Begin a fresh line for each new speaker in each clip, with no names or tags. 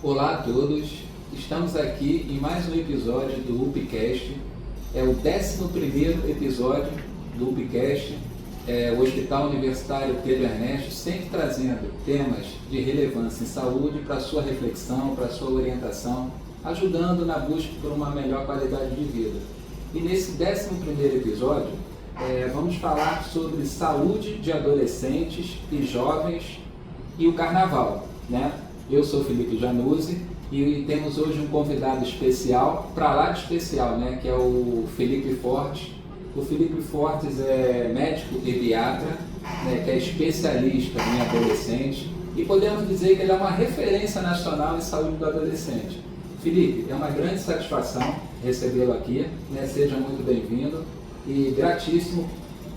Olá a todos, estamos aqui em mais um episódio do UPcast. É o 11º episódio do UPcast, o Hospital Universitário Pedro Ernesto, sempre trazendo temas de relevância em saúde para sua reflexão, para sua orientação, ajudando na busca por uma melhor qualidade de vida. E nesse 11º episódio, vamos falar sobre saúde de adolescentes e jovens e o carnaval, né? Eu sou Felipe Januzzi e temos hoje um convidado especial, para lá de especial, né? Que é o Felipe Fortes. O Felipe Fortes é médico pediatra, né? Que é especialista em adolescente e podemos dizer que ele é uma referência nacional em saúde do adolescente. Felipe, é uma grande satisfação recebê-lo aqui, né? Seja muito bem-vindo e gratíssimo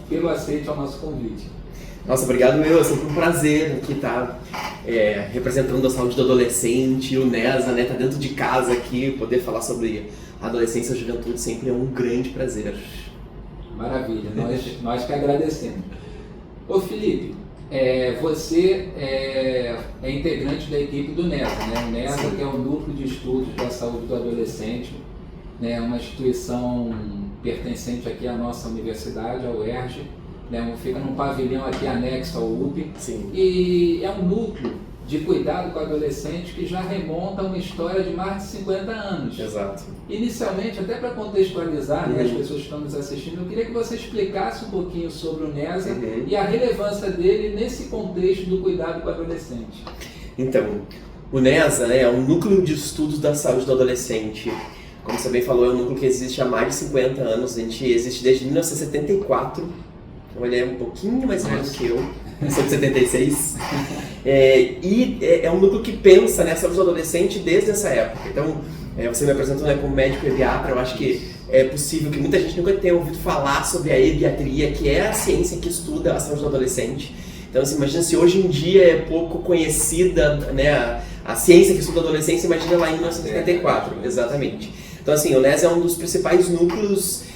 pelo aceite ao nosso convite.
Nossa, obrigado meu, é sempre um prazer aqui estar representando a saúde do adolescente, o NESA, né, tá dentro de casa aqui, poder falar sobre adolescência e juventude sempre é um grande prazer.
Maravilha, nós que agradecemos. Ô Felipe, você é integrante da equipe do NESA, né? O NESA, que é o Núcleo de Estudos da Saúde do Adolescente, né? Uma instituição pertencente aqui à nossa universidade, ao UERJ, né? Fica num pavilhão aqui anexo ao UP.
Sim.
E é um núcleo de cuidado com o adolescente que já remonta a uma história de mais de 50 anos.
Exato.
Inicialmente, até para contextualizar, né, as pessoas que estão nos assistindo, eu queria que você explicasse um pouquinho sobre o NESA e a relevância dele nesse contexto do cuidado com o adolescente.
Então, o NESA é um núcleo de estudos da saúde do adolescente. Como você bem falou, é um núcleo que existe há mais de 50 anos, a gente existe desde 1974. Então ele é um pouquinho mais velho do que eu sou de 76. É um núcleo que pensa nessa saúde do adolescente desde essa época. Então, você me apresentou, né, como médico pediatra, eu acho que é possível que muita gente nunca tenha ouvido falar sobre a pediatria, que é a ciência que estuda a saúde do adolescente. Então, você imagina se hoje em dia é pouco conhecida, né, a ciência que estuda a adolescência, imagina lá em 1974, exatamente. Então, assim, o NESA é um dos principais núcleos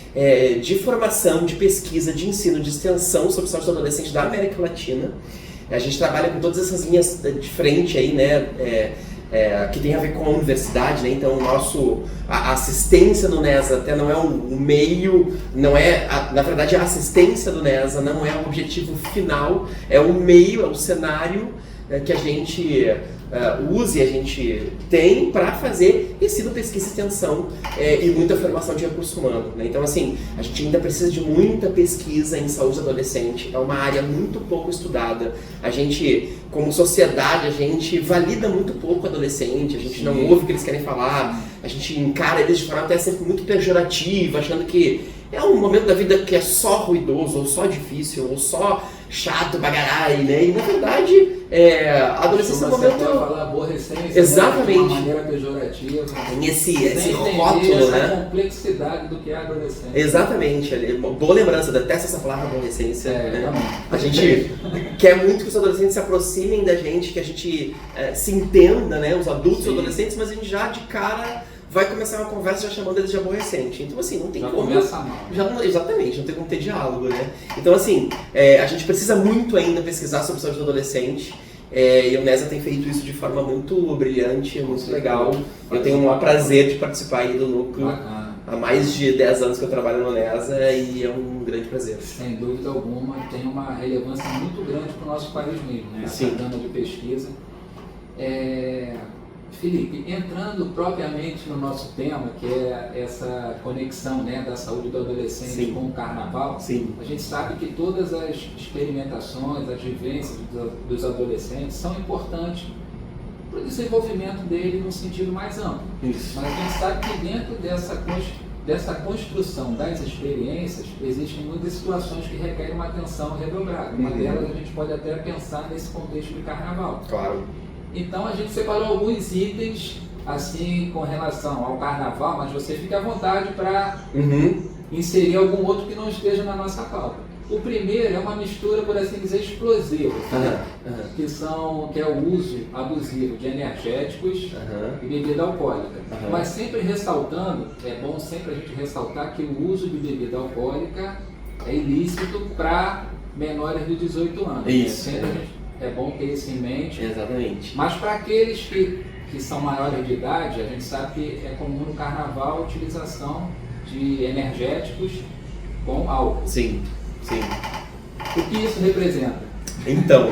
de formação, de pesquisa, de ensino, de extensão sobre saúde do adolescente da América Latina. A gente trabalha com todas essas linhas de frente aí, né, que tem a ver com a universidade, né? Então a assistência do NESA até não é o meio, não é, na verdade a assistência do NESA não é o objetivo final, é o meio, é o cenário que a gente usa e a gente tem para fazer ensino, pesquisa e extensão e muita formação de recurso humano, né? Então, assim, a gente ainda precisa de muita pesquisa em saúde adolescente, é uma área muito pouco estudada. A gente, como sociedade, a gente valida muito pouco o adolescente, a gente não ouve o que eles querem falar, a gente encara eles de forma até sempre muito pejorativa, achando que é um momento da vida que é só ruidoso, ou só difícil, ou só chato, bagarai, né? E na verdade, a adolescência é um momento...
falar aborrecência,
exatamente,
né, de uma maneira pejorativa.
Tem esse rótulo, né?
Essa complexidade do que é a adolescência.
Exatamente. Boa lembrança, eu detesto essa palavra adolescência. Né? A gente quer muito que os adolescentes se aproximem da gente, que a gente se entenda, né? Os adultos e os adolescentes, mas a gente já de cara vai começar uma conversa já chamando eles de aborrecente. Então, assim, não tem como...
Começa mal.
Exatamente, não tem como ter diálogo, né? Então, assim, a gente precisa muito ainda pesquisar sobre saúde do adolescente. E o NESA tem feito isso de forma muito brilhante, muito legal. Eu tenho um prazer de participar aí do núcleo. Há mais de 10 anos que eu trabalho no NESA e é um grande prazer.
Sem dúvida alguma, tem uma relevância muito grande para o nosso país mesmo, né? Essa gama de pesquisa. Felipe, entrando propriamente no nosso tema, que é essa conexão, né, da saúde do adolescente com o carnaval, a gente sabe que todas as experimentações, as vivências dos adolescentes são importantes para o desenvolvimento dele no sentido mais amplo.
Isso.
Mas a gente sabe que dentro dessa construção das experiências, existem muitas situações que requerem uma atenção redobrada. Uma delas a gente pode até pensar nesse contexto de carnaval.
Claro.
Então a gente separou alguns itens assim com relação ao carnaval, mas você fica à vontade para inserir algum outro que não esteja na nossa pauta. O primeiro é uma mistura, por assim dizer, explosiva, que é o uso abusivo de energéticos e bebida alcoólica. Mas sempre ressaltando, é bom sempre a gente ressaltar que o uso de bebida alcoólica é ilícito para menores de 18 anos.
Isso.
É bom ter isso em mente.
Exatamente.
Mas para aqueles que que são maiores de idade, a gente sabe que é comum no carnaval a utilização de energéticos com álcool.
Sim, sim.
O que isso representa?
Então,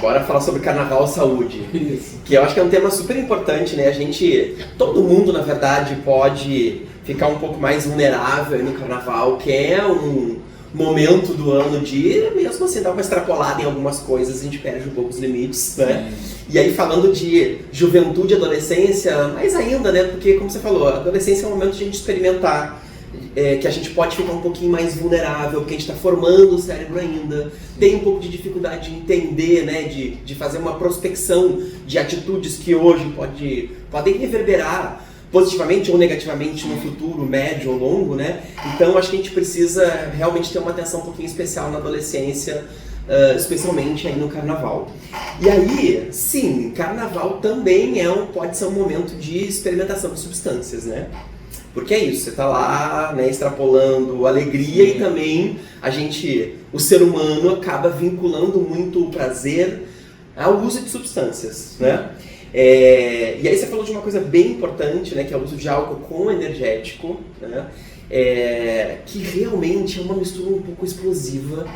bora falar sobre carnaval saúde.
Isso.
Que eu acho que é um tema super importante, né? Todo mundo, na verdade, pode ficar um pouco mais vulnerável aí no carnaval, que é um momento do ano de, mesmo assim, dar uma extrapolada em algumas coisas, a gente perde um pouco os limites, né? E aí, falando de juventude e adolescência, mais ainda, né? Porque, como você falou, a adolescência é um momento de a gente experimentar, que a gente pode ficar um pouquinho mais vulnerável, porque a gente está formando o cérebro ainda, tem um pouco de dificuldade de entender, né? De fazer uma prospecção de atitudes que hoje podem reverberar positivamente ou negativamente no futuro médio ou longo, né? Então acho que a gente precisa realmente ter uma atenção um pouquinho especial na adolescência, especialmente aí no carnaval. E aí, sim, carnaval também pode ser um momento de experimentação de substâncias, né? Porque é isso, você tá lá, né, extrapolando alegria e também o ser humano acaba vinculando muito o prazer ao uso de substâncias, né? E aí você falou de uma coisa bem importante, né, que é o uso de álcool com energético, né, que realmente é uma mistura um pouco explosiva,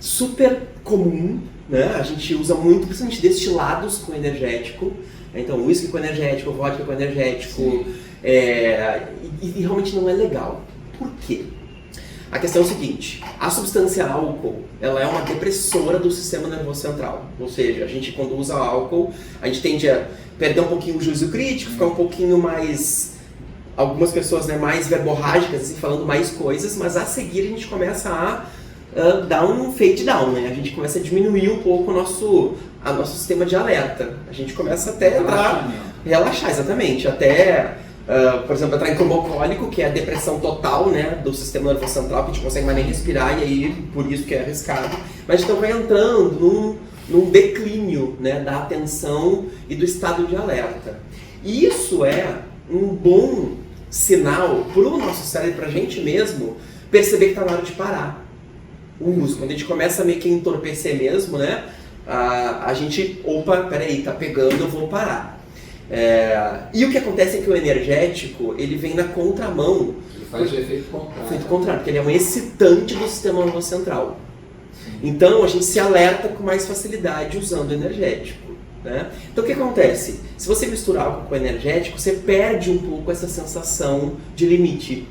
super comum, né, a gente usa muito, principalmente destilados com energético, então uísque com energético, vodka com energético, e realmente não é legal. Por quê? A questão é o seguinte, a substância álcool, ela é uma depressora do sistema nervoso central. Ou seja, a gente quando usa álcool, a gente tende a perder um pouquinho o juízo crítico, ficar um pouquinho mais, algumas pessoas, né, mais verborrágicas, assim, falando mais coisas, mas a seguir a gente começa a dar um fade down, né? A gente começa a diminuir um pouco o nosso sistema de alerta. A gente começa até a relaxar, exatamente, por exemplo, entrar em coma alcoólico, que é a depressão total, né, do sistema nervoso central, que a gente não consegue mais nem respirar, e aí por isso que é arriscado. Mas então vai entrando num declínio, né, da atenção e do estado de alerta. E isso é um bom sinal para o nosso cérebro, para a gente mesmo, perceber que está na hora de parar o uso. Quando a gente começa a meio que entorpecer mesmo, né, a gente, peraí, tá pegando, eu vou parar. E o que acontece é que o energético, ele vem na contramão.
Ele faz o efeito contrário.
Efeito contrário, porque ele é um excitante do sistema nervoso central. Então a gente se alerta com mais facilidade usando energético, né? Então o que acontece? Se você misturar álcool com energético, você perde um pouco essa sensação de limite.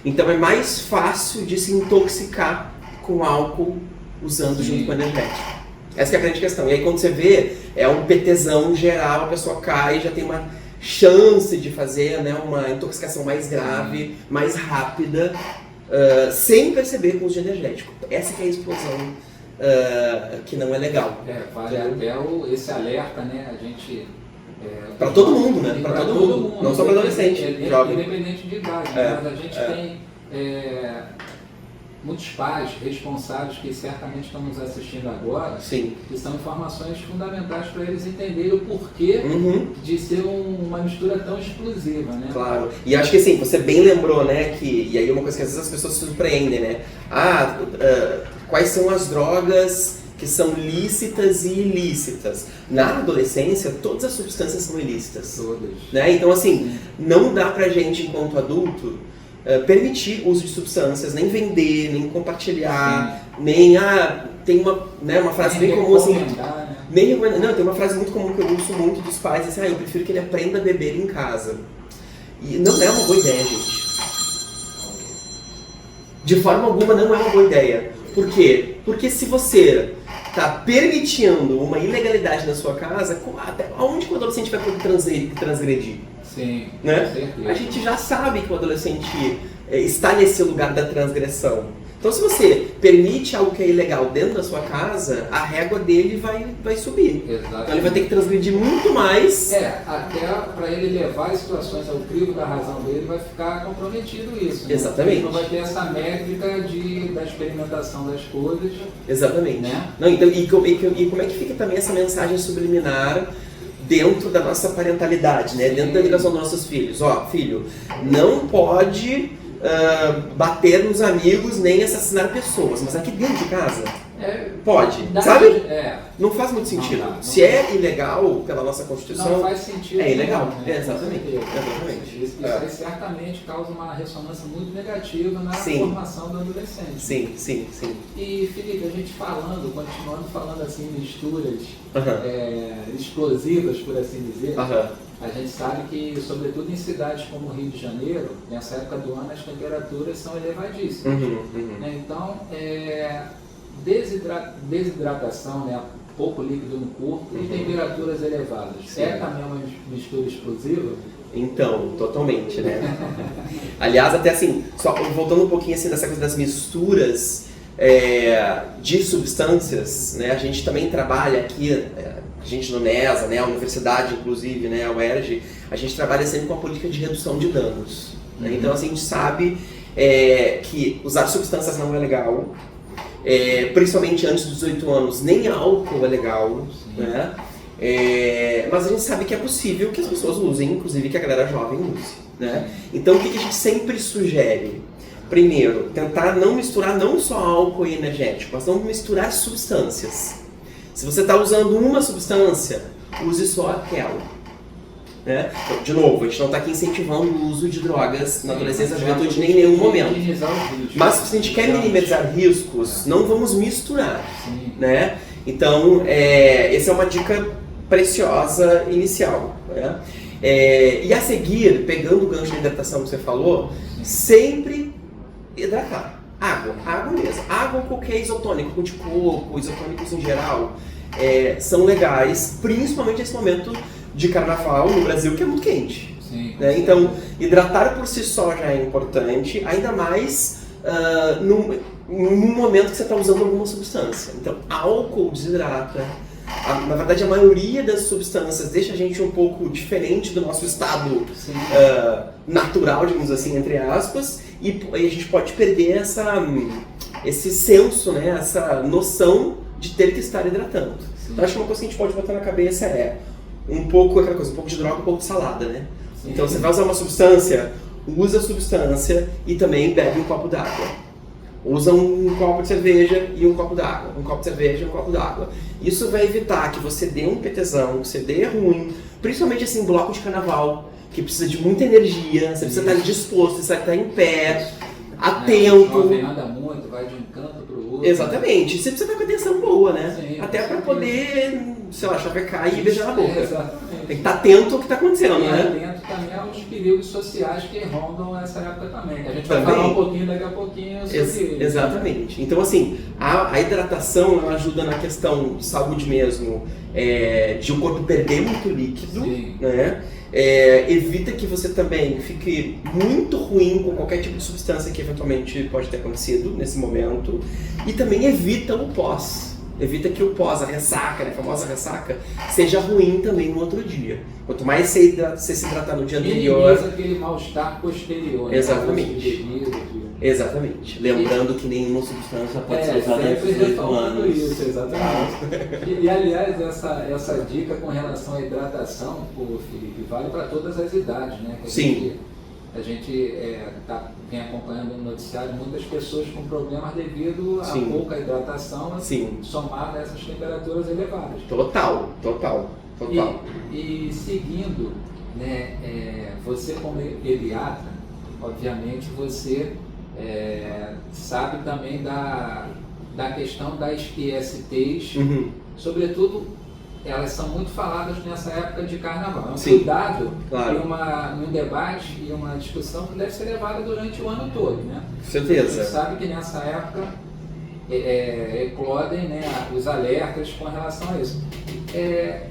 Então é mais fácil de se intoxicar com álcool usando junto com energético. Essa é a grande questão. E aí quando você vê, é um PTzão geral, a pessoa cai e já tem uma chance de fazer, né, uma intoxicação mais grave, mais rápida, sem perceber com o uso de energético. Essa que é a explosão que não é legal.
Vale até esse alerta, né? A gente...
para todo mundo, né? Para todo mundo. Não só para adolescente.
Independente de idade. Mas a gente tem muitos pais responsáveis que certamente estão nos assistindo agora,
sim,
que são informações fundamentais para eles entenderem o porquê de ser uma mistura tão explosiva, né?
Claro. E acho que assim, você bem lembrou, né, e aí é uma coisa que às vezes as pessoas se surpreendem, né? Quais são as drogas que são lícitas e ilícitas? Na adolescência, todas as substâncias são ilícitas.
Todas.
Né? Então assim, não dá pra gente, enquanto adulto, permitir o uso de substâncias, nem vender, nem compartilhar, nem tem uma frase bem comum assim, não, tem uma frase muito comum que eu uso muito dos pais, assim, eu prefiro que ele aprenda a beber em casa. E não é uma boa ideia, gente. De forma alguma não é uma boa ideia. Por quê? Porque se você está permitindo uma ilegalidade na sua casa, até onde que o adolescente vai poder transgredir?
Sim,
né?
Com certeza.
A gente já sabe que o adolescente está nesse lugar da transgressão. Então, se você permite algo que é ilegal dentro da sua casa, a régua dele vai subir.
Exatamente.
Então, ele vai ter que transgredir muito mais.
Até para ele levar as situações ao crivo da razão dele, vai ficar comprometido isso. Né?
Exatamente.
Ele não vai ter essa métrica da experimentação das coisas.
Exatamente.
Né?
Não, então, e como é que fica também essa mensagem subliminar dentro da nossa parentalidade, né? Dentro da educação dos nossos filhos? Filho, não pode bater nos amigos nem assassinar pessoas, mas aqui dentro de casa, Pode,
Dá
sabe?
É.
Não faz muito sentido.
Não.
Se é ilegal pela nossa Constituição,
Não faz sentido.
é ilegal.
Né?
Exatamente.
Isso aí certamente causa uma ressonância muito negativa na formação do adolescente.
Sim.
E, Felipe, a gente continuando falando assim, misturas explosivas, por assim dizer, a gente sabe que, sobretudo em cidades como o Rio de Janeiro, nessa época do ano, as temperaturas são elevadíssimas. Né? Então, desidratação, né? Pouco líquido no corpo e temperaturas elevadas.
Sim.
É também uma mistura explosiva?
Então, totalmente, né? Aliás, até assim, só voltando um pouquinho assim dessa coisa das misturas de substâncias, né? A gente também trabalha aqui, a gente no NESA, né? A universidade, inclusive, né? A UERJ, a gente trabalha sempre com a política de redução de danos. Né? Então, assim, a gente sabe que usar substâncias não é legal. Principalmente antes dos 18 anos, nem álcool é legal, né? Mas a gente sabe que é possível que as pessoas usem, inclusive que a galera jovem use, né? Então o que a gente sempre sugere? Primeiro, tentar não misturar não só álcool e energético, mas não misturar substâncias. Se você está usando uma substância, use só aquela. Né? Então, de novo, a gente não está aqui incentivando o uso de drogas na adolescência e juventude nem em nenhum momento. Mas se a gente quer minimizar riscos, não vamos misturar. Né? Então, essa é uma dica preciosa inicial. Né? E a seguir, pegando o gancho da hidratação que você falou, sempre hidratar. Água mesmo. Água ou qualquer isotônico, de coco, isotônicos em geral, são legais, principalmente nesse momento de carnaval no Brasil, que é muito quente. Né? Então, hidratar por si só já é importante, ainda mais num momento que você está usando alguma substância. Então, álcool desidrata. Na verdade, a maioria das substâncias deixa a gente um pouco diferente do nosso estado natural, digamos assim, entre aspas, e a gente pode perder esse senso, né? Essa noção de ter que estar hidratando. Então, acho que uma coisa que a gente pode botar na cabeça um pouco de droga, um pouco de salada, né? Então, você vai usar uma substância, usa a substância e também bebe um copo d'água. Usa um copo de cerveja e um copo d'água. Um copo de cerveja e um copo d'água. Isso vai evitar que você dê um petezão, que você dê ruim, principalmente assim, em bloco de carnaval, que precisa de muita energia, você precisa estar disposto, você precisa estar em pé, atento.
O jovem anda muito, vai de um canto para o outro.
Exatamente. Você precisa estar com atenção boa, né?
Sim,
até para poder, sei lá, chavecar e beijar na boca.
Exatamente.
Tem que estar atento ao que está acontecendo,
e
né?
atento também aos perigos sociais que rondam essa época também. A gente vai falar um pouquinho daqui a pouquinho sobre isso.
Exatamente. Então, assim, a hidratação ela ajuda na questão de saúde mesmo, de o corpo perder muito líquido, né? Evita que você também fique muito ruim com qualquer tipo de substância que eventualmente pode ter acontecido nesse momento. E também evita o pós. Evita que o pós, a ressaca, né, a famosa ressaca, seja ruim também no outro dia. Quanto mais você se hidratar no dia anterior...
Minimiza aquele mal-estar posterior.
Exatamente. Exatamente. Lembrando que nenhuma substância pode ser usada antes dos 18 anos.
Isso, exatamente. E aliás, essa dica com relação à hidratação, Felipe, vale para todas as idades, né?
Sim.
A gente vem acompanhando no noticiário muitas pessoas com problemas devido a pouca hidratação, somada a essas temperaturas elevadas.
Total.
E seguindo, né, você como pediatra, obviamente você sabe também da questão das ISTs, sobretudo elas são muito faladas nessa época de carnaval. É um cuidado e um debate e uma discussão que deve ser levada durante o ano todo, né?
Com certeza.
A gente sabe que nessa época eclodem, né, os alertas com relação a isso.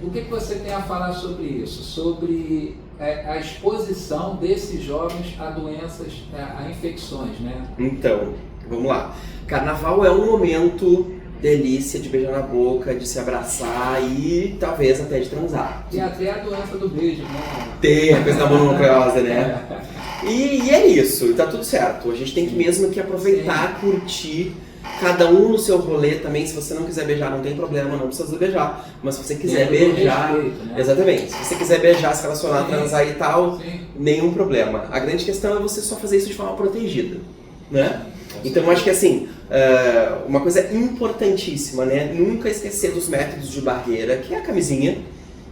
O que você tem a falar sobre isso? Sobre a exposição desses jovens a doenças, a infecções, né?
Então, vamos lá. Carnaval é um momento delícia de beijar na boca, de se abraçar e talvez até de transar.
E até a doença do beijo, né?
Tem a coisa da mononucleose, né? E é isso, tá tudo certo. A gente tem que mesmo que aproveitar, curtir, cada um no seu rolê também. Se você não quiser beijar, não tem problema, não precisa beijar. Mas se você quiser beijar,
respeito, né?
Exatamente. Se você quiser beijar, se relacionar, transar e tal, nenhum problema. A grande questão é você só fazer isso de forma protegida, né? Então eu acho que assim, uma coisa importantíssima, né? Nunca esquecer dos métodos de barreira, que é a camisinha.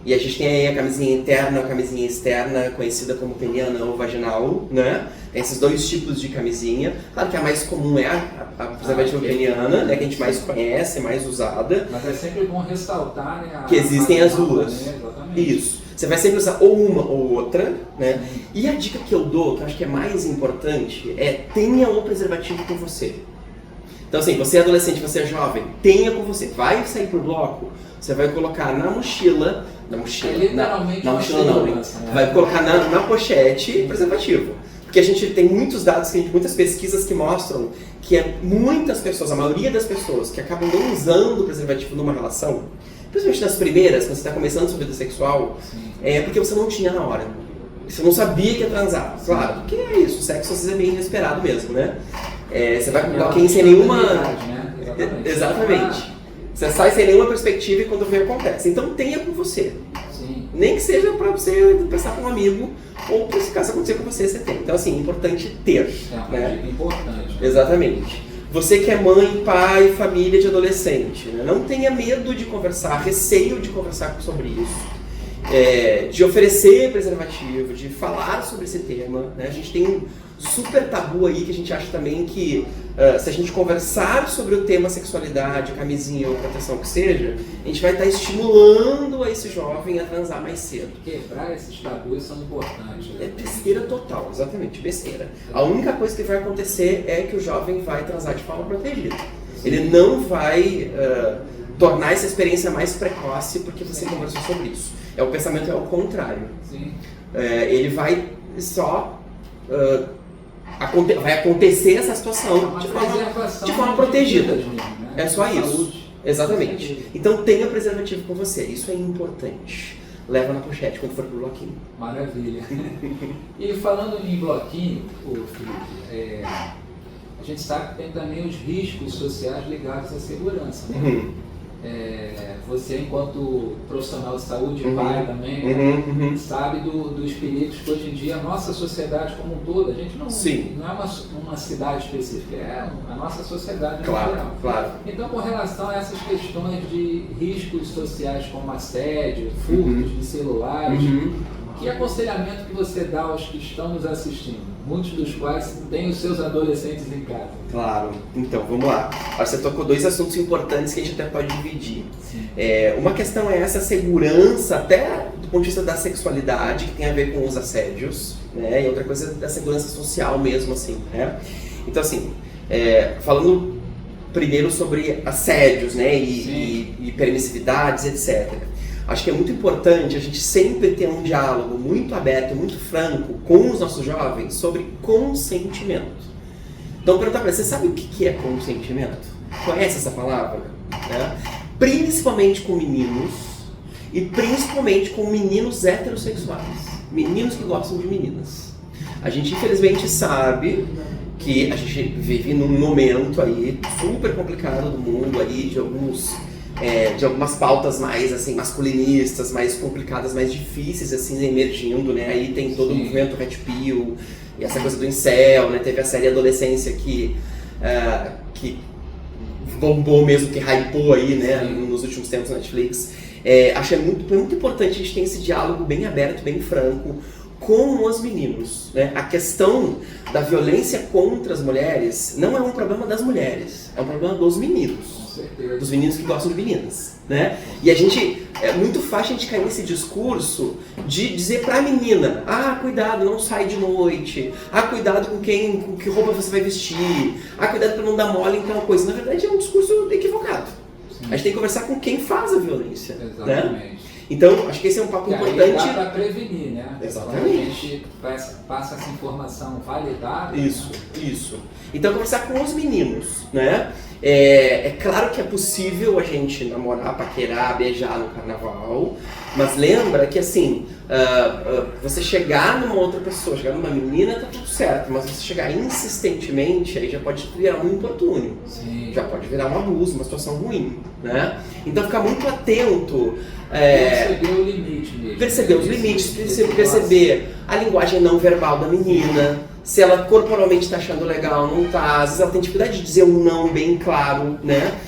E a gente tem aí a camisinha interna, a camisinha externa, conhecida como peniana ou vaginal, né? Tem esses dois tipos de camisinha. Claro que a mais comum é a preservativa peniana, né? Que a gente mais conhece, mais usada.
Mas é sempre bom ressaltar, né?
Que existem as duas.
Né? Exatamente.
Isso. Você vai sempre usar ou uma ou outra, né? Sim. E a dica que eu dou, que eu acho que é mais importante, é tenha o preservativo com você. Então assim, você é adolescente, você é jovem, tenha com você. Vai sair pro bloco, você vai colocar na mochila,
literalmente
na mochila não, né? Vai colocar na pochete preservativo. Porque a gente tem muitos dados, muitas pesquisas que mostram que muitas pessoas, a maioria das pessoas que acabam não usando o preservativo numa relação, principalmente nas primeiras, quando você está começando sua vida sexual, é porque você não tinha na hora. Você não sabia que ia transar. Claro, porque é isso, o sexo às vezes é meio inesperado mesmo, né? Você vai com bloquinho sem nenhuma...
Né?
Exatamente. Você sai sem nenhuma perspectiva e quando vem acontece. Então tenha com você.
Sim.
Nem que seja para você pensar com um amigo ou para se caso acontecer com você, você tem. Então assim, é importante ter.
É uma
né?
dica importante.
Exatamente. Você que é mãe, pai, família de adolescente, né? Não tenha medo de conversar, receio de conversar sobre isso. De oferecer preservativo, de falar sobre esse tema. Né? A gente tem um super tabu aí que a gente acha também que se a gente conversar sobre o tema sexualidade, camisinha ou proteção que seja, a gente vai estar estimulando esse jovem a transar mais cedo.
Quebrar esses tabus são importantes. Né?
É besteira total, exatamente, besteira. A única coisa que vai acontecer é que o jovem vai transar de forma protegida. Ele não vai tornar essa experiência mais precoce porque você conversou sobre isso. O pensamento é o contrário.
Sim.
Ele vai só... vai acontecer essa situação de forma protegida.
Mesmo, né?
É só isso.
Saúde.
Exatamente. Então tenha preservativo com você. Isso é importante. Leva na pochete quando for pro bloquinho.
Maravilha. E falando em bloquinho, Felipe, a gente sabe que tem também os riscos sociais ligados à segurança. Né?
Uhum.
Você, enquanto profissional de saúde, pai também, né? Sabe dos perigos que hoje em dia a nossa sociedade como um todo, a gente não é uma cidade específica, é a nossa sociedade em geral.
Claro.
Então, com relação a essas questões de riscos sociais como assédio, furtos de celulares, que aconselhamento que você dá aos que estão nos assistindo? Muitos dos quais têm os seus adolescentes em casa.
Claro. Então, vamos lá. Você tocou dois assuntos importantes que a gente até pode dividir. Uma questão é essa segurança, até do ponto de vista da sexualidade, que tem a ver com os assédios, né? E outra coisa é da segurança social mesmo, assim, né? Então, assim, falando primeiro sobre assédios, né? E permissividades, etc. Acho que é muito importante a gente sempre ter um diálogo muito aberto, muito franco com os nossos jovens sobre consentimento. Então, perguntar para você sabe o que é consentimento? Conhece essa palavra? Né? Principalmente com meninos e principalmente com meninos heterossexuais. Meninos que gostam de meninas. A gente, infelizmente, sabe que a gente vive num momento aí super complicado do mundo aí, de algumas pautas mais assim masculinistas, mais complicadas, mais difíceis assim emergindo, né? Aí tem todo o movimento Red Pill e essa coisa do incel, né? Teve a série Adolescência que bombou mesmo, que hypou aí, né? Nos últimos tempos na Netflix. Acho muito importante a gente ter esse diálogo bem aberto, bem franco com os meninos, né? A questão da violência contra as mulheres não é um problema das mulheres, é um problema dos meninos. Dos meninos que gostam de meninas, né? E a gente, é muito fácil a gente cair nesse discurso de dizer pra menina, cuidado, não sai de noite, cuidado com que roupa você vai vestir, cuidado pra não dar mole em tal coisa. Na verdade é um discurso equivocado. Sim. A gente tem que conversar com quem faz a violência.
Exatamente.
Né? Então, acho que esse é um papo importante.
Dá para prevenir, né?
Exatamente.
Quando a gente passa essa informação validada.
Isso. Então, conversar com os meninos, né? É claro que é possível a gente namorar, paquerar, beijar no carnaval, Mas lembra que assim, você chegar numa outra pessoa, chegar numa menina, tá tudo certo, mas você chegar insistentemente, aí já pode virar um importúnio.
Sim.
Já pode virar um abuso, uma situação ruim, né? Então ficar muito atento.
Perceber o limite mesmo.
Perceber os limites, perceber a linguagem não verbal da menina, se ela corporalmente está achando legal, não tá, às vezes ela tem dificuldade de dizer um não bem claro, né?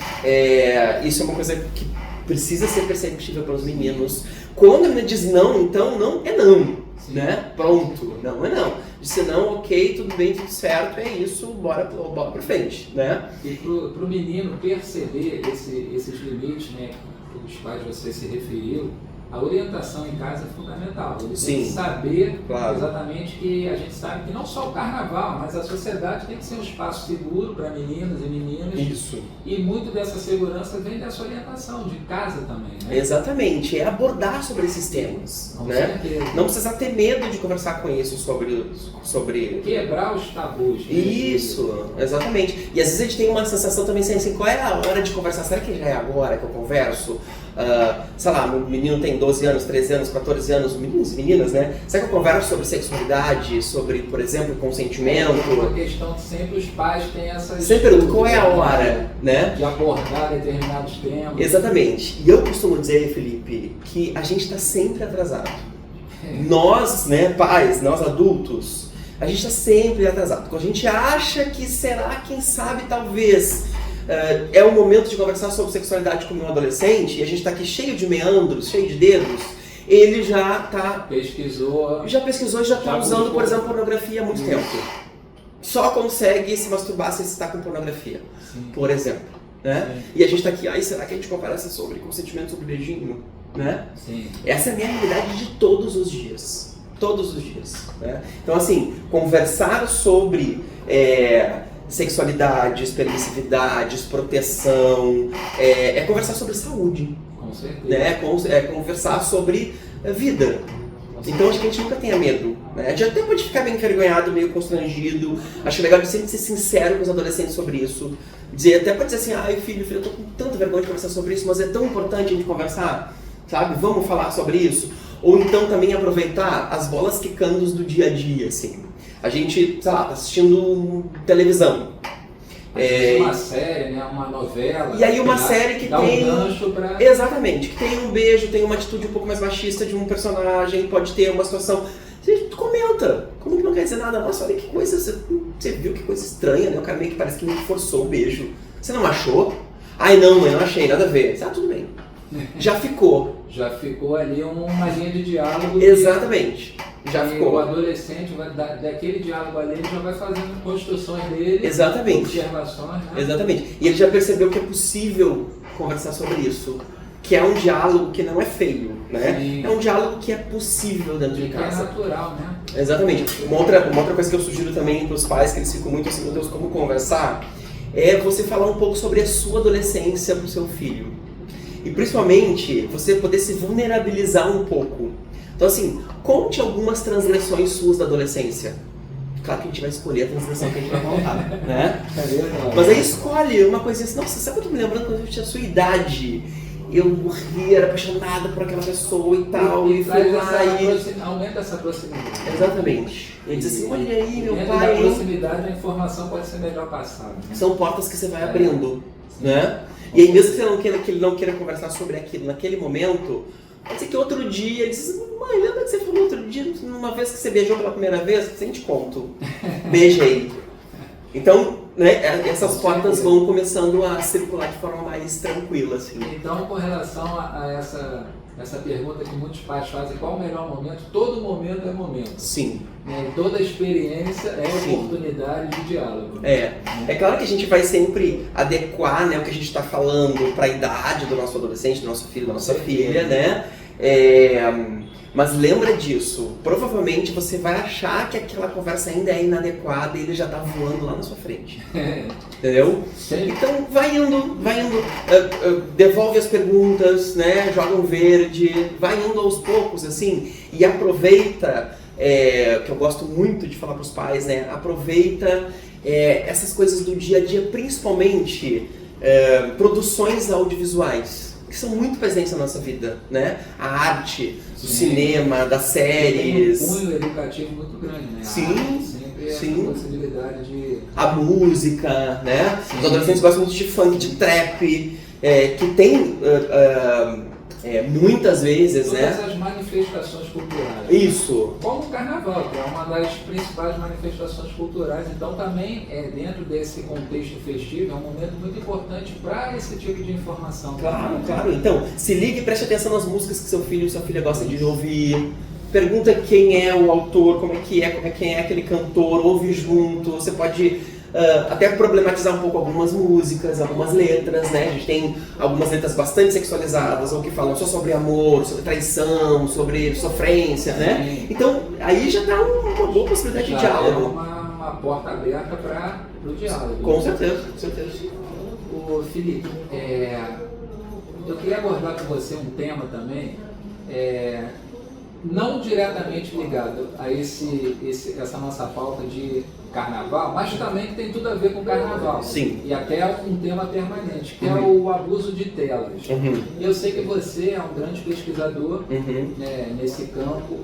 Isso é uma coisa que precisa ser perceptível pelos meninos. Quando a menina diz não, então não é não, né? Pronto, não é não. Disse não, ok, tudo bem, tudo certo, é isso, bora pra frente, né?
E pro menino perceber esses limites, né, os quais você se referiu, a orientação em casa é fundamental. Ele tem que saber exatamente que a gente sabe que não só o carnaval, mas a sociedade tem que ser um espaço seguro para meninas e meninas.
Isso.
E muito dessa segurança vem dessa orientação de casa também, né?
Exatamente, é abordar sobre esses temas, né? Não precisa ter medo de conversar com isso sobre...
Quebrar os tabus. Né?
Isso, exatamente. E às vezes a gente tem uma sensação também assim, qual é a hora de conversar? Será que já é agora que eu converso? Sei lá, meu menino tem 12 anos, 13 anos, 14 anos, meninos e meninas, né? Será que eu converso sobre sexualidade, sobre, por exemplo, consentimento?
É uma questão que sempre os pais têm essas...
Sempre perguntam qual é a hora, né?
De abordar determinados temas.
Exatamente. E eu costumo dizer, Felipe, que a gente está sempre atrasado. Nós, né, pais, nós adultos, a gente está sempre atrasado. Quando a gente acha que será, quem sabe, talvez... é o momento de conversar sobre sexualidade com um adolescente, e a gente está aqui cheio de meandros, cheio de dedos, ele já pesquisou e já está usando, por exemplo, pornografia há muito tempo. Só consegue se masturbar se está com pornografia, por exemplo. Né? E a gente está aqui, será que a gente conversa sobre consentimento, sobre beijinho? Né?
Sim.
Essa é a minha realidade de todos os dias. Todos os dias. Né? Então, assim, conversar sobre... sexualidades, permissividades, proteção, é conversar sobre saúde,
com certeza.
Né? É conversar sobre vida. Então acho que a gente nunca tenha medo, né? A gente até pode ficar meio envergonhado, meio constrangido. Acho legal de sempre ser sincero com os adolescentes sobre isso. Até pode dizer assim, filho, eu tô com tanta vergonha de conversar sobre isso, mas é tão importante a gente conversar, sabe? Vamos falar sobre isso. Ou então também aproveitar as bolas quicando do dia a dia, assim. A gente, sei lá, tá assistindo televisão.
Uma série, né? Uma novela.
E aí uma série que tem...
um gancho pra...
Exatamente, que tem um beijo, tem uma atitude um pouco mais machista de um personagem, pode ter uma situação... Você comenta, como que não quer dizer nada? Nossa, olha que coisa, você viu que coisa estranha, né? O cara meio que parece que meio forçou o beijo. Você não achou? Ai não, mãe, não achei, nada a ver. Tudo bem. Já ficou.
Já ficou ali uma linha de diálogo.
Exatamente. Já ficou.
O adolescente, daquele diálogo ali, ele já vai fazendo construções dele.
Exatamente.
Observações, né?
Exatamente. E ele já percebeu que é possível conversar sobre isso. Que é um diálogo que não é feio, né?
Sim.
É um diálogo que é possível dentro de casa.
Que é natural, né?
Exatamente. Uma outra coisa que eu sugiro também para os pais, que eles ficam muito assim, meu Deus, como conversar, é você falar um pouco sobre a sua adolescência para o seu filho. E principalmente, você poder se vulnerabilizar um pouco. Então assim, conte algumas transgressões suas da adolescência. Claro que a gente vai escolher a transgressão que a gente vai contar, né? Mas aí escolhe uma coisinha assim, nossa, sabe o que eu tô me lembrando quando eu tinha a sua idade? Eu morria, era apaixonada por aquela pessoa e tal, e fui lá e...
Aumenta essa proximidade.
Exatamente. Ele diz assim, olha aí, meu
dentro
pai...
da proximidade, a informação pode ser melhor passada. Né?
São portas que você vai abrindo, né? E aí mesmo que ele não queira conversar sobre aquilo naquele momento, pode ser que outro dia ele diz, mãe, lembra que você falou outro dia, uma vez que você beijou pela primeira vez? Sem te conto. Beijei. Então, né, essas portas vão começando a circular de forma mais tranquila, assim.
Então, com relação a essa pergunta que muitos pais fazem, qual o melhor momento? Todo momento é momento.
Sim.
Né? Toda experiência é oportunidade de diálogo.
É claro que a gente vai sempre adequar, né, o que a gente está falando para a idade do nosso adolescente, do nosso filho, da nossa filha, né? Mas lembra disso, provavelmente você vai achar que aquela conversa ainda é inadequada e ele já está voando lá na sua frente. Entendeu?
Sim.
Então vai indo, devolve as perguntas, né? Joga um verde, vai indo aos poucos, assim, e aproveita, que eu gosto muito de falar para os pais, né? Aproveita essas coisas do dia a dia, principalmente produções audiovisuais. que são muito presentes na nossa vida, né? A arte, o cinema, das séries.
Tem um cunho educativo muito grande, né?
Sim,
sempre a possibilidade de...
A música, né?
Sim.
Os adolescentes gostam muito de funk, de trap, que tem muitas vezes,
todas
né?
as manifestações culturais.
Isso.
Como o carnaval, que é uma das principais manifestações culturais, então também dentro desse contexto festivo é um momento muito importante para esse tipo de informação.
Claro, claro. Então, se ligue e preste atenção nas músicas que seu filho e sua filha gostam de ouvir. Pergunta quem é o autor, como é que é, quem é aquele cantor, ouve junto. Você pode até problematizar um pouco algumas músicas, algumas letras, né? A gente tem algumas letras bastante sexualizadas, ou que falam só sobre amor, sobre traição, sobre sofrência, né?
Sim.
Então, aí já dá uma boa possibilidade de diálogo.
É uma porta aberta para o diálogo.
Com certeza, com certeza.
Ô, Felipe, eu queria abordar com você um tema também, não diretamente ligado a essa nossa pauta de carnaval, mas também que tem tudo a ver com carnaval.
Sim.
E até um tema permanente, que é o abuso de telas.
Uhum.
Eu sei que você é um grande pesquisador nesse campo.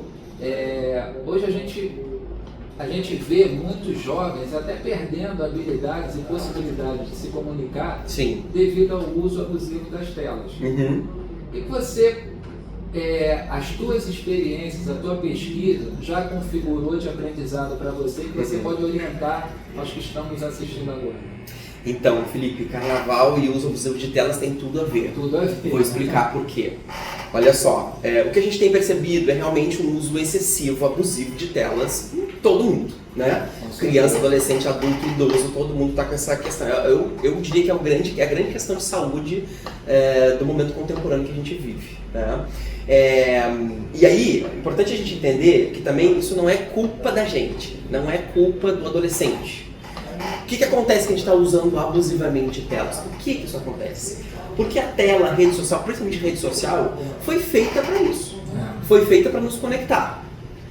Hoje a gente vê muitos jovens até perdendo habilidades e possibilidades de se comunicar.
Sim.
Devido ao uso abusivo das telas.
Uhum.
E você, as tuas experiências, a tua pesquisa já configurou de aprendizado para você que você pode orientar aos que estão nos assistindo agora?
Então, Felipe, carnaval e uso abusivo de telas tem tudo a ver.
Tudo a ver.
Vou explicar por quê. Olha só, o que a gente tem percebido é realmente um uso excessivo, abusivo de telas em todo mundo, né? Criança, adolescente, adulto, idoso, todo mundo está com essa questão. Eu diria que é a grande questão de saúde do momento contemporâneo que a gente vive, né? E aí, é importante a gente entender que também isso não é culpa da gente, não é culpa do adolescente. O que acontece que a gente está usando abusivamente telas? Por que isso acontece? Porque a tela, a rede social, principalmente rede social, foi feita para isso. Foi feita para nos conectar.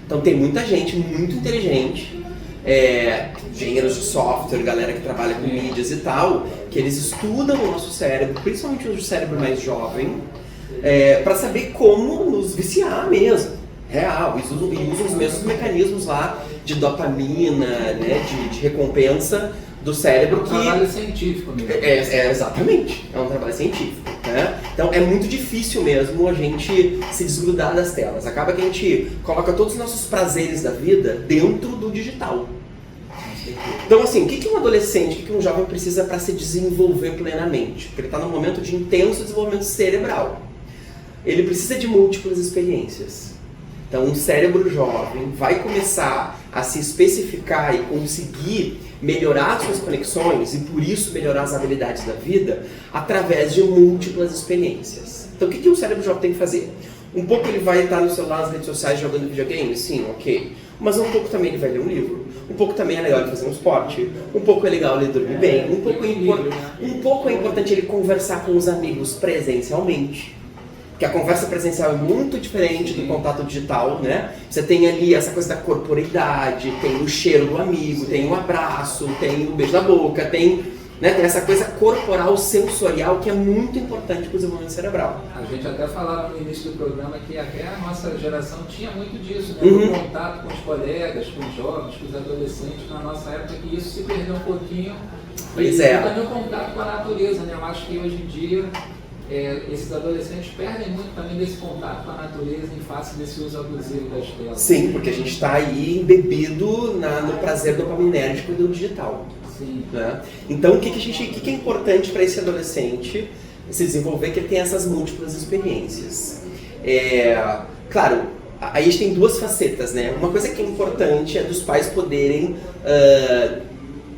Então tem muita gente muito inteligente, engenheiros de software, galera que trabalha com mídias e tal, que eles estudam o nosso cérebro, principalmente o cérebro mais jovem, para saber como nos viciar mesmo. Real, e usam os mesmos mecanismos lá de dopamina, né, de recompensa do cérebro.
É um trabalho científico mesmo.
Exatamente, é um trabalho científico, né? Então é muito difícil mesmo a gente se desgrudar das telas. Acaba que a gente coloca todos os nossos prazeres da vida dentro do digital. Então assim, o que um adolescente, o que um jovem precisa para se desenvolver plenamente? Porque ele está num momento de intenso desenvolvimento cerebral. Ele precisa de múltiplas experiências. Então, um cérebro jovem vai começar a se especificar e conseguir melhorar suas conexões e, por isso, melhorar as habilidades da vida através de múltiplas experiências. Então, o que um cérebro jovem tem que fazer? Um pouco ele vai estar no celular, nas redes sociais, jogando videogame? Sim, ok. Mas um pouco também ele vai ler um livro. Um pouco também é legal ele fazer um esporte. Um pouco é legal ele dormir bem. Um pouco é importante ele conversar com os amigos presencialmente. Porque a conversa presencial é muito diferente do contato digital, né? Você tem ali essa coisa da corporeidade, tem o cheiro do amigo, tem o abraço, tem o beijo na boca, tem essa coisa corporal, sensorial, que é muito importante para o desenvolvimento cerebral.
A gente até falava no início do programa que até a nossa geração tinha muito disso, né? O contato com os colegas, com os jovens, com os adolescentes, na nossa época, que isso se perdeu um pouquinho.
Pois
e
é.
também o contato com a natureza, né? Eu acho que hoje em dia esses adolescentes perdem muito também desse contato com a natureza em face desse uso abusivo das telas.
Sim, porque a gente está aí embebido no prazer dopaminérgico do digital.
Sim.
Né? Então, o que é importante para esse adolescente se desenvolver? Que ele tem essas múltiplas experiências. Claro, aí a gente tem duas facetas, né? Uma coisa que é importante é dos pais poderem,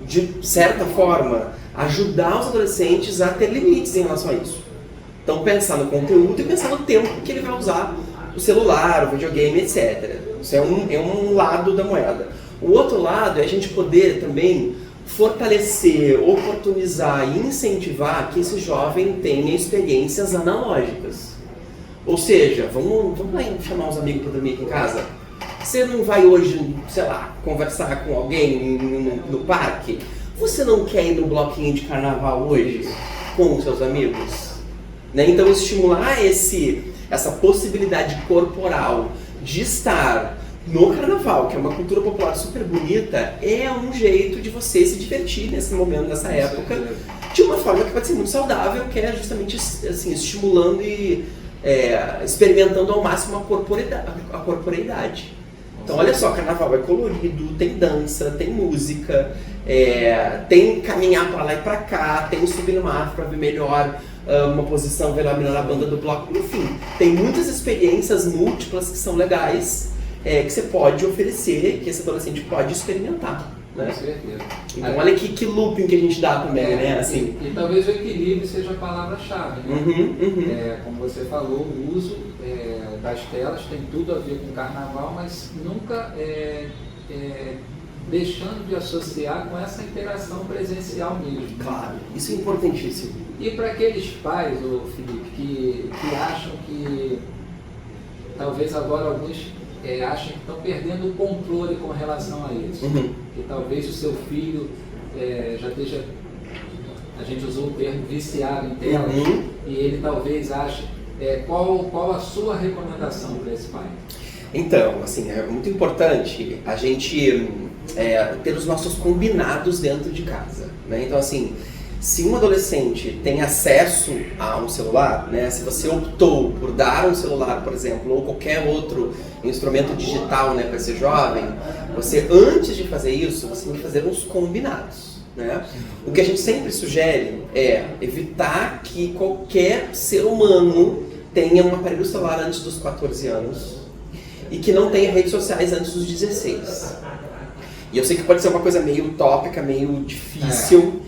de certa forma, ajudar os adolescentes a ter limites em relação a isso. Então, pensar no conteúdo e pensar no tempo que ele vai usar o celular, o videogame, etc. Isso é um lado da moeda. O outro lado é a gente poder também fortalecer, oportunizar e incentivar que esse jovem tenha experiências analógicas. Ou seja, vamos lá chamar os amigos para dormir aqui em casa? Você não vai hoje, sei lá, conversar com alguém no parque? Você não quer ir no bloquinho de carnaval hoje com os seus amigos? né? Então estimular essa possibilidade corporal de estar no carnaval, que é uma cultura popular super bonita, é um jeito de você se divertir nesse momento, nessa época, de uma forma que pode ser muito saudável, que é justamente assim, estimulando e experimentando ao máximo a corporeidade. Então olha só, carnaval é colorido, tem dança, tem música, tem caminhar para lá e para cá, tem subir no mar para ver melhor uma posição, ver melhor a banda do bloco, enfim, tem muitas experiências múltiplas que são legais, que você pode oferecer, que esse adolescente pode experimentar. Né?
Com certeza.
Então olha que looping que a gente dá também, né? Assim.
E talvez o equilíbrio seja a palavra-chave, né? Como você falou, o uso das telas tem tudo a ver com o carnaval, mas nunca deixando de associar com essa interação presencial mesmo.
Claro, isso é importantíssimo.
E para aqueles pais, Felipe, que acham que talvez agora alguns acham que estão perdendo o controle com relação a isso. Que talvez o seu filho já esteja, a gente usou o termo viciado em telas, e ele talvez ache, qual a sua recomendação para esse pai?
Então, assim, é muito importante a gente ter os nossos combinados dentro de casa, né? Então, assim, se um adolescente tem acesso a um celular, né, se você optou por dar um celular, por exemplo, ou qualquer outro instrumento digital, né, para esse jovem, você, antes de fazer isso, você tem que fazer uns combinados, né? O que a gente sempre sugere é evitar que qualquer ser humano tenha um aparelho celular antes dos 14 anos e que não tenha redes sociais antes dos 16. E eu sei que pode ser uma coisa meio utópica, meio difícil,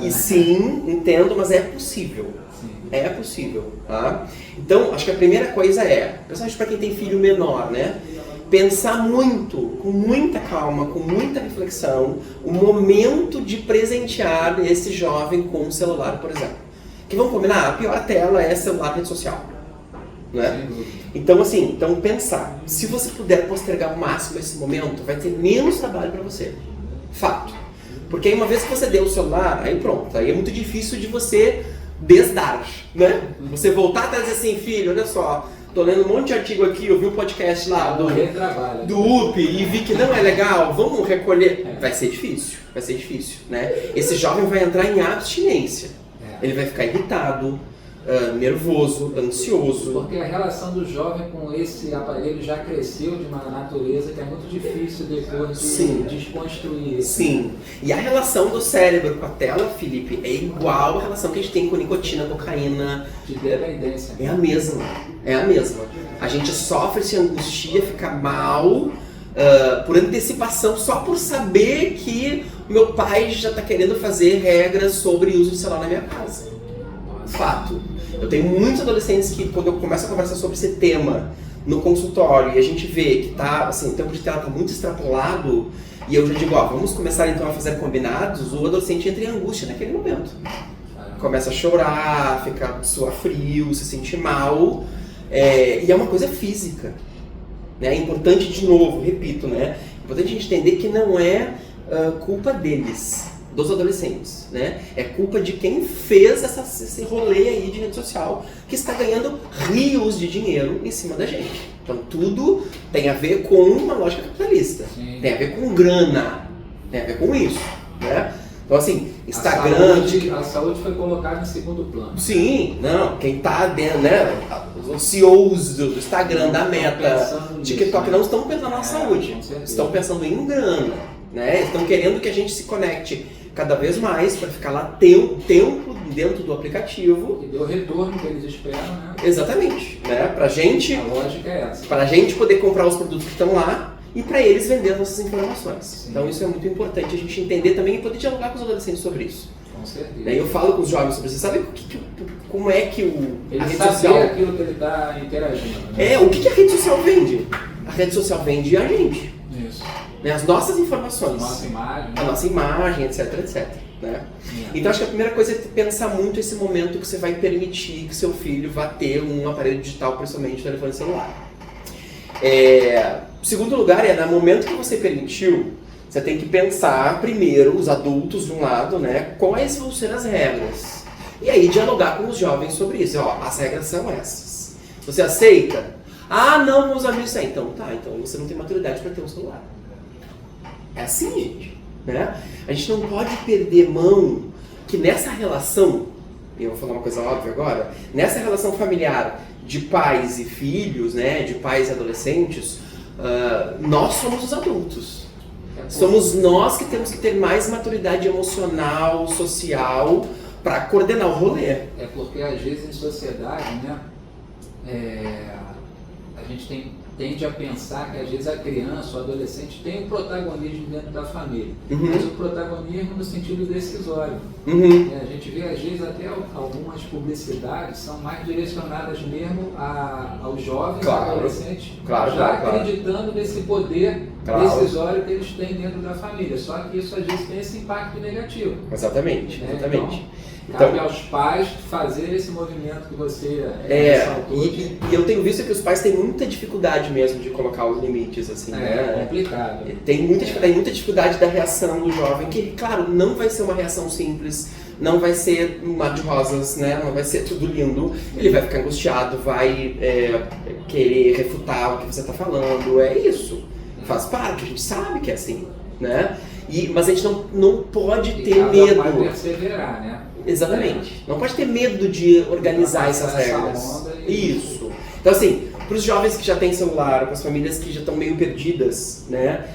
e sim, entendo, mas é possível.
Sim.
É possível, tá? Então, acho que a primeira coisa principalmente para quem tem filho menor, né? Pensar muito, com muita calma, com muita reflexão, o momento de presentear esse jovem com um celular, por exemplo. Que vamos combinar, a pior tela é celular, rede social. Né? Então, assim, pensar, se você puder postergar ao máximo esse momento, vai ter menos trabalho para você. Fato. Porque aí uma vez que você deu o celular, aí pronto, aí é muito difícil de você desdar, né? Você voltar atrás e dizer assim, filho, olha só, tô lendo um monte de artigo aqui, eu vi um podcast lá do UP e vi que não é legal, vamos recolher. Vai ser difícil, né? Esse jovem vai entrar em abstinência, ele vai ficar irritado, nervoso, ansioso.
Porque a relação do jovem com esse aparelho já cresceu de uma natureza que é muito difícil depois de desconstruir.
Sim. E a relação do cérebro com a tela, Felipe, é igual à relação que a gente tem com nicotina, cocaína.
De dependência.
É a mesma. A gente sofre, se angustia, fica mal por antecipação, só por saber que meu pai já está querendo fazer regras sobre o uso de celular na minha casa. Fato. Eu tenho muitos adolescentes que, quando eu começo a conversar sobre esse tema no consultório e a gente vê que o tempo de tela está muito extrapolado, e eu já digo, vamos começar então a fazer combinados, o adolescente entra em angústia naquele momento. Começa a chorar, suar frio, se sentir mal, e é uma coisa física. Né? É importante, de novo, repito, né? É importante a gente entender que não é culpa deles, dos adolescentes, né? É culpa de quem fez esse rolê aí de rede social, que está ganhando rios de dinheiro em cima da gente. Então tudo tem a ver com uma lógica capitalista, tem a ver com grana, tem a ver com isso, né? Então assim, Instagram...
A saúde foi colocada em segundo plano.
Sim, não, quem está dentro, né? Os CEOs do Instagram, da Meta, TikTok, não estão pensando na saúde, estão pensando em grana, né? Estão querendo que a gente se conecte cada vez mais para ficar lá tempo dentro do aplicativo.
E deu o retorno que eles esperam, né?
Exatamente, né? Pra gente...
A lógica é essa.
Pra gente poder comprar os produtos que estão lá e para eles vender as nossas informações. Sim. Então isso é muito importante a gente entender também e poder dialogar com os adolescentes sobre isso.
Com certeza.
Daí eu falo com os jovens sobre isso. Sabe como é que a rede social...
Ele aquilo que ele está interagindo. Né?
O que a rede social vende? A rede social vende a gente.
Isso.
Né? As nossas informações.
A nossa imagem,
etc. Né? Então acho que a primeira coisa é pensar muito esse momento que você vai permitir que seu filho vá ter um aparelho digital, principalmente um telefone celular. Segundo lugar, no momento que você permitiu, você tem que pensar primeiro, os adultos de um lado, né, quais vão ser as regras. E aí dialogar com os jovens sobre isso. Ó, as regras são essas. Você aceita? Ah, não, meus amigos têm. Então tá, então você não tem maturidade para ter um celular. É assim, gente. Né? A gente não pode perder mão que nessa relação, e eu vou falar uma coisa óbvia agora, nessa relação familiar de pais e filhos, né, de pais e adolescentes, nós somos os adultos. Somos nós que temos que ter mais maturidade emocional, social, para coordenar o rolê.
É porque às vezes em sociedade, né, a gente tende a pensar que às vezes a criança, o adolescente tem um protagonismo dentro da família, mas o protagonismo no sentido decisório. A gente vê às vezes até algumas publicidades são mais direcionadas mesmo aos jovens, adolescentes, acreditando nesse poder decisório que eles têm dentro da família. Só que isso às vezes tem esse impacto negativo.
Exatamente.
Então, cabe aos pais fazer esse movimento que você ressaltou.
E eu tenho visto que os pais têm muita dificuldade mesmo de colocar os limites, assim, né?
É complicado.
Tem muita dificuldade da reação do jovem, que, claro, não vai ser uma reação simples, não vai ser um mar de rosas, né? Não vai ser tudo lindo. Ele vai ficar angustiado, vai querer refutar o que você está falando. É isso. Faz parte, a gente sabe que é assim, né? Mas a gente não pode ter medo.
Vai perseverar, né?
Exatamente. Não pode ter medo de organizar essas regras. Isso. Então, assim, para os jovens que já têm celular, para as famílias que já estão meio perdidas, né?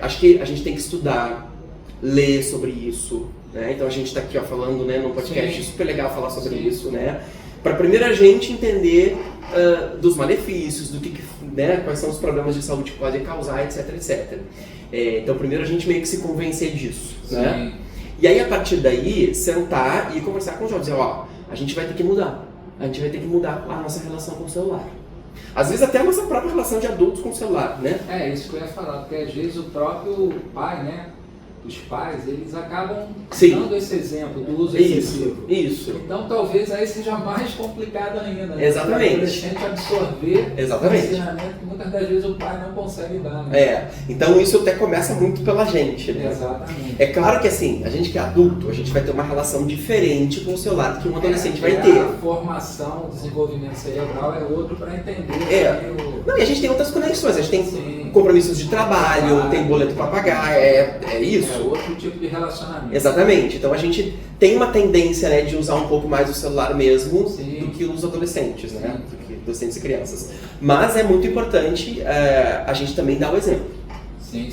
Acho que a gente tem que estudar, ler sobre isso, né? Então a gente está aqui falando, né, num podcast super legal falar sobre isso, né? Para primeiro a gente entender dos malefícios, né, quais são os problemas de saúde que podem causar, etc, etc. Então primeiro a gente meio que se convencer disso, né? E aí a partir daí sentar e conversar com os jovens, dizer, ó, a gente vai ter que mudar. A gente vai ter que mudar a nossa relação com o celular. Às vezes até a nossa própria relação de adultos com o celular, né?
Isso que eu ia falar, porque às vezes o próprio pai, né? Os pais, eles acabam dando esse exemplo do uso excessivo.
Isso.
Então talvez aí seja mais complicado ainda, né?
Exatamente.
O adolescente absorver o ensinamento que muitas das vezes o pai não consegue dar, né?
Então isso até começa muito pela gente, né?
Exatamente.
É claro que assim, a gente que é adulto, a gente vai ter uma relação diferente com o celular do que um adolescente vai ter.
A formação, o desenvolvimento cerebral é outro para entender.
Não, e a gente tem outras conexões, a gente tem compromissos de trabalho, tem boleto para pagar, é isso.
É outro tipo de relacionamento.
Exatamente. Então a gente tem uma tendência, né, de usar um pouco mais o celular mesmo do que os adolescentes, né? Do que adolescentes e crianças. Mas é muito importante a gente também dar o exemplo.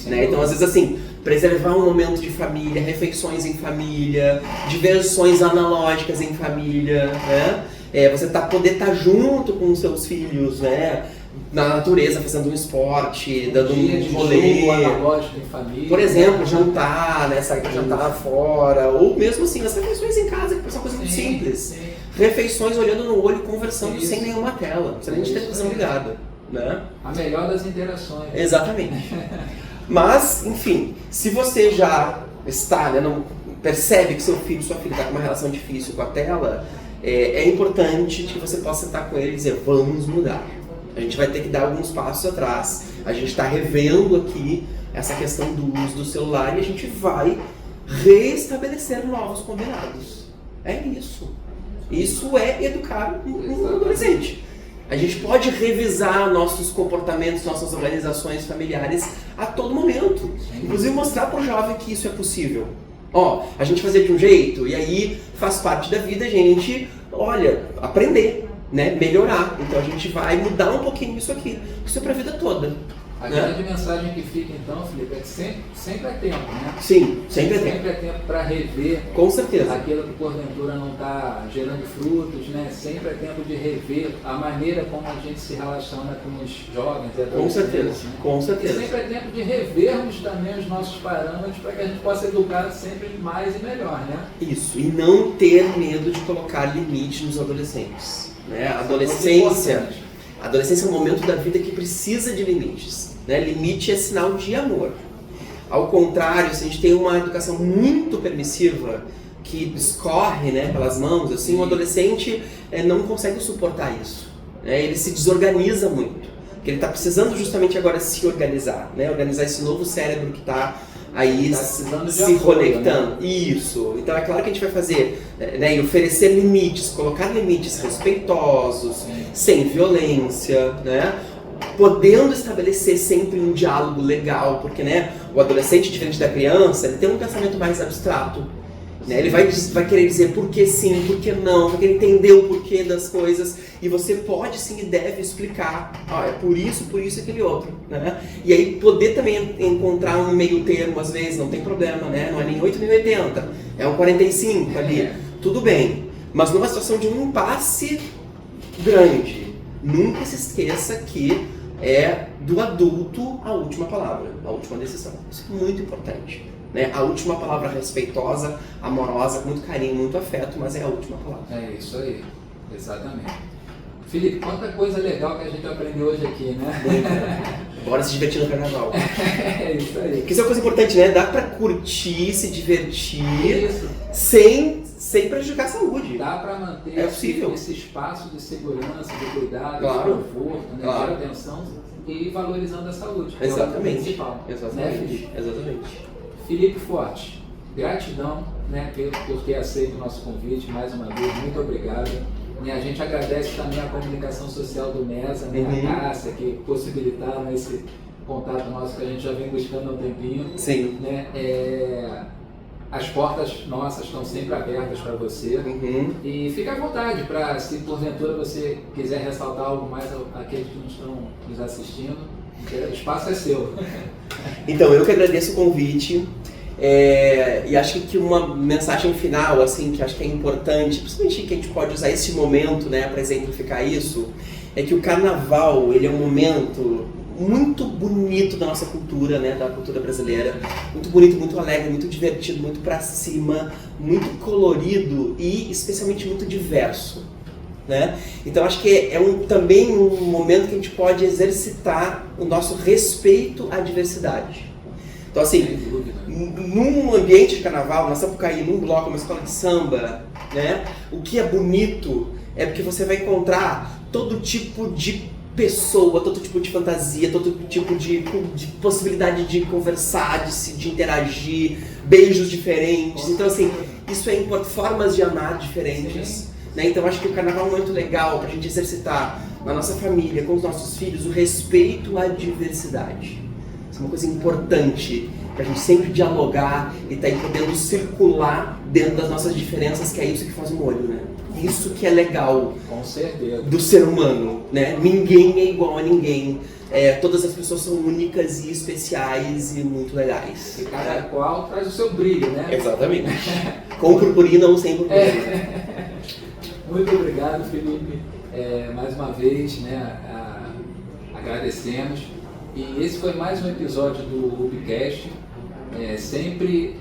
Né? Então às vezes assim, preservar um momento de família, refeições em família, diversões analógicas em família, né? Você poder estar junto com os seus filhos, né? Na natureza, fazendo um esporte, dando um rolê,
analógico em família,
por exemplo, jantar, né, sair para jantar fora, ou mesmo assim, as refeições em casa, que é uma coisa muito simples. Refeições olhando no olho, conversando sem nenhuma tela, sem nem televisão ligada, né?
A melhor das interações.
Exatamente. Mas, enfim, se você já está, né, não percebe que seu filho, sua filha está com uma relação difícil com a tela, é importante que você possa sentar com ele e dizer, vamos mudar. A gente vai ter que dar alguns passos atrás. A gente está revendo aqui essa questão do uso do celular e a gente vai reestabelecer novos combinados. É isso. Isso é educar um adolescente. A gente pode revisar nossos comportamentos, nossas organizações familiares a todo momento. Inclusive mostrar para o jovem que isso é possível. A gente fazia de um jeito e aí faz parte da vida a gente, aprender. Né, melhorar. Então a gente vai mudar um pouquinho isso aqui. Isso é para a vida toda.
A grande mensagem que fica então, Felipe, é que sempre é tempo, né?
Sim, sempre é tempo.
Sempre é tempo para rever.
Com certeza.
Aquilo que porventura não está gerando frutos, né? Sempre é tempo de rever a maneira como a gente se relaciona com os jovens e adolescentes.
Com certeza,
né?
com certeza.
E sempre é tempo de revermos também os nossos parâmetros para que a gente possa educar sempre mais e melhor, né?
Isso, e não ter medo de colocar limite nos adolescentes. Né? A adolescência é um momento da vida que precisa de limites. Né? Limite é sinal de amor. Ao contrário, se a gente tem uma educação muito permissiva, que escorre, né, pelas mãos, assim, um adolescente não consegue suportar isso. Né? Ele se desorganiza muito. que ele está precisando justamente agora se organizar, né? Organizar esse novo cérebro que está aí
Tá precisando de
se
apoio,
conectando.
né?
Isso. Então é claro que a gente vai fazer, né, e oferecer limites, colocar limites respeitosos, sem violência, né? Podendo estabelecer sempre um diálogo legal, porque, né, o adolescente, diferente da criança, ele tem um pensamento mais abstrato. Né? Ele vai querer dizer por que sim, por que não, vai querer entender o porquê das coisas, e você pode sim e deve explicar, é por isso e aquele outro, né? E aí poder também encontrar um meio termo, às vezes, não tem problema, né? Não é nem 8 nem 80, é um 45 ali, tudo bem, mas numa situação de um impasse grande, nunca se esqueça que é do adulto a última palavra, a última decisão. Isso é muito importante. Né? A última palavra respeitosa, amorosa, com muito carinho, muito afeto, mas é a última palavra.
É isso aí, exatamente. Felipe, quanta coisa legal que a gente aprendeu hoje aqui, né?
Bora se divertir no carnaval.
É isso aí.
Porque isso é uma coisa importante, né? Dá pra curtir, se divertir,
Isso.
sem prejudicar a saúde.
Dá para manter
É possível.
esse espaço de segurança, de cuidado,
Claro.
de conforto, né?
Claro.
De atenção e valorizando a saúde. que é o
Exatamente.
principal, né,
Exatamente.
Felipe?
Exatamente.
Felipe Forte, gratidão, né, por ter aceito o nosso convite mais uma vez, muito obrigado. E a gente agradece também a comunicação social do MESA, né, a Cássia, que possibilitaram esse contato nosso que a gente já vem buscando há um tempinho.
Sim.
Né? As portas nossas estão sempre abertas para você. E fica à vontade para, se porventura você quiser ressaltar algo mais àqueles que não estão nos assistindo, o espaço é seu.
Então, eu que agradeço o convite, e acho que uma mensagem final, assim, que acho que é importante, principalmente que a gente pode usar esse momento, né, para exemplificar isso, é que o carnaval, ele é um momento muito bonito da nossa cultura, né, da cultura brasileira, muito bonito, muito alegre, muito divertido, muito pra cima, muito colorido e especialmente muito diverso. Né? Então acho que é também um momento que a gente pode exercitar o nosso respeito à diversidade. Então assim, num ambiente de carnaval, na Sapucaí, num bloco, uma escola de samba, né? O que é bonito é porque você vai encontrar todo tipo de pessoa, todo tipo de fantasia, todo tipo de possibilidade de conversar, de interagir, beijos diferentes. Então assim, isso é formas de amar diferentes. Né? Então acho que o carnaval é um momento legal para a gente exercitar na nossa família, com os nossos filhos, o respeito à diversidade. Isso é uma coisa importante para a gente sempre dialogar e estar aí podendo circular dentro das nossas diferenças, que é isso que faz o molho, né? Isso que é legal.
Com certeza. Do
ser humano, né? Ninguém é igual a ninguém. Todas as pessoas são únicas e especiais e muito legais.
E cada qual traz o seu brilho, né?
Exatamente. Com purpurina ou sem purpurina.
Muito obrigado, Felipe. Mais uma vez, né, agradecemos. E esse foi mais um episódio do UPCast. Sempre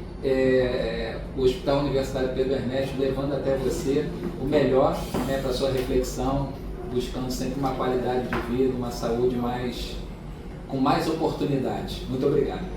o Hospital Universitário Pedro Ernesto levando até você o melhor, né, para a sua reflexão, buscando sempre uma qualidade de vida, uma saúde com mais oportunidades. Muito obrigado.